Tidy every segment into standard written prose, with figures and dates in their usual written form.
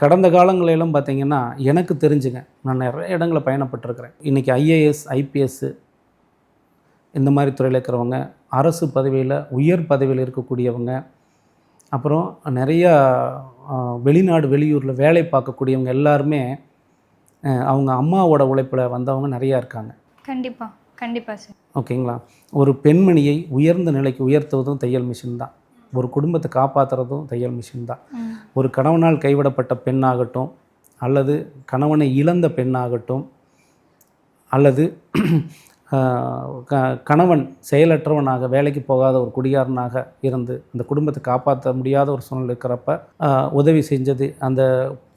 கடந்த காலங்களெல்லாம் பார்த்தீங்கன்னா, எனக்கு தெரிஞ்சுங்க, நான் நெறைய இடங்கள்ல பயணப்பட்டுருக்கிறேன். இன்றைக்கி ஐஏஎஸ், ஐபிஎஸ்ஸு இந்த மாரி துறையில இருக்கிறவங்க, அரசு பதவியில, உயர் பதவியில இருக்கக்கூடியவங்க, அப்புறம் நெறையா வெளிநாடு, வெளியூர்ல வேலை பார்க்கக்கூடியவங்க எல்லாருமே, அவங்க அம்மாவோட உழைப்பில வந்தவங்க நெறையா இருக்காங்க. கண்டிப்பா, கண்டிப்பா சார். ஓகேங்களா? ஒரு பெண்மணியை உயர்ந்த நிலைக்கு உயர்த்துவதும் தையல் மிஷின் தான். ஒரு குடும்பத்தை காப்பாற்றுறதும் தையல் மிஷின் தான். ஒரு கணவனால் கைவிடப்பட்ட பெண்ணாகட்டும், அல்லது கணவனை இழந்த பெண்ணாகட்டும், அல்லது கணவன் செயலற்றவனாக வேலைக்கு போகாத ஒரு குடிகாரனாக இருந்து அந்த குடும்பத்தை காப்பாற்ற முடியாத ஒரு சூழ்நிலை இருக்கிறப்ப உதவி செஞ்சது, அந்த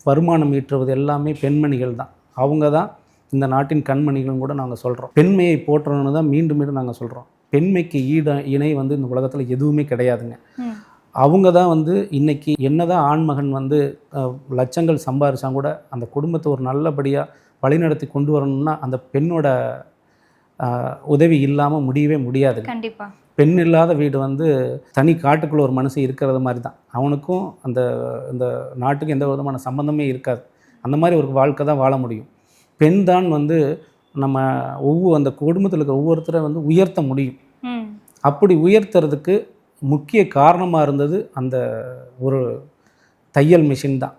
வருமானம் ஈட்டுவது எல்லாமே பெண்மணிகள் தான். அவங்க தான் இந்த நாட்டின் கண்மணிகள்னு கூட நாங்கள் சொல்கிறோம். பெண்மையை போற்றணும்னு தான் மீண்டும் மீண்டும் நாங்கள் சொல்கிறோம். பெண்மைக்கு இணை வந்து இந்த உலகத்தில் எதுவுமே கிடையாதுங்க. அவங்க தான் வந்து இன்றைக்கி என்னதான் ஆண்மகன் வந்து லட்சங்கள் சம்பாரிச்சா கூட அந்த குடும்பத்தை ஒரு நல்லபடியாக வழிநடத்தி கொண்டு வரணும்னா அந்த பெண்ணோட உதவி இல்லாமல் முடியவே முடியாது. கண்டிப்பாக. பெண் இல்லாத வீடு வந்து தனி காட்டுக்குள்ளே ஒரு மனுஷன் இருக்கிறது மாதிரி தான். அவனுக்கும் இந்த நாட்டுக்கு எந்த விதமான சம்பந்தமே இருக்காது. அந்த மாதிரி ஒரு வாழ்க்கை தான் வாழ முடியும். பெண் தான் வந்து நம்ம அந்த குடும்பத்தில் இருக்கிற ஒவ்வொருத்தரை வந்து உயர்த்த முடியும். அப்படி உயர்த்துறதுக்கு முக்கிய காரணமாக இருந்தது அந்த ஒரு தையல் மிஷின் தான்.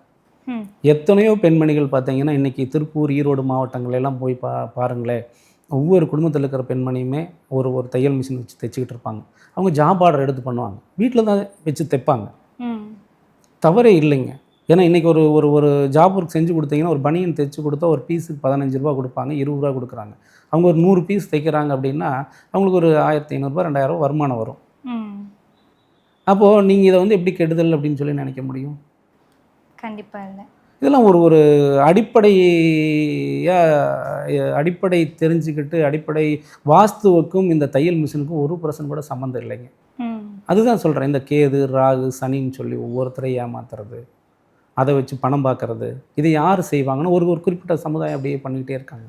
எத்தனையோ பெண்மணிகள் பார்த்தீங்கன்னா இன்றைக்கி திருப்பூர், ஈரோடு மாவட்டங்களெல்லாம் போய் பாருங்களேன். ஒவ்வொரு குடும்பத்தில் இருக்கிற பெண்மணியுமே ஒரு தையல் மிஷின் வச்சு தைச்சிக்கிட்டு இருப்பாங்க. அவங்க ஜாப் ஆர்டர் எடுத்து பண்ணுவாங்க. வீட்டில் தான் வச்சு தைப்பாங்க. தவறே இல்லைங்க. ஏன்னா இன்றைக்கி ஒரு ஜாப் ஒர்க் செஞ்சு கொடுத்தீங்கன்னா ஒரு பனியன் தைச்சி கொடுத்தா ஒரு பீஸுக்கு 15 ரூபா கொடுப்பாங்க, 20 ரூபா கொடுக்குறாங்க. அவங்க ஒரு 100 பீஸ் தைக்கிறாங்க அப்படின்னா அவங்களுக்கு ஒரு 1500 2000 வருமானம் வரும். அப்போது நீங்கள் இதை வந்து எப்படி கெடுதல் அப்படின்னு சொல்லி நினைக்க முடியும்? கண்டிப்பாக இல்லை. இதெல்லாம் ஒரு அடிப்படை தெரிஞ்சுக்கிட்டு அடிப்படை வாஸ்துவுக்கும் இந்த தையல் மிஷினுக்கும் 1% கூட சம்மந்தம் இல்லைங்க. அதுதான் சொல்கிறேன். இந்த கேது, ராகு, சனின்னு சொல்லி ஒவ்வொருத்தரையும் ஏமாத்துறது, அதை வச்சு பணம் பார்க்குறது, இதை யார் செய்வாங்கன்னா ஒரு குறிப்பிட்ட சமுதாயம் அப்படியே பண்ணிக்கிட்டே இருக்காங்க.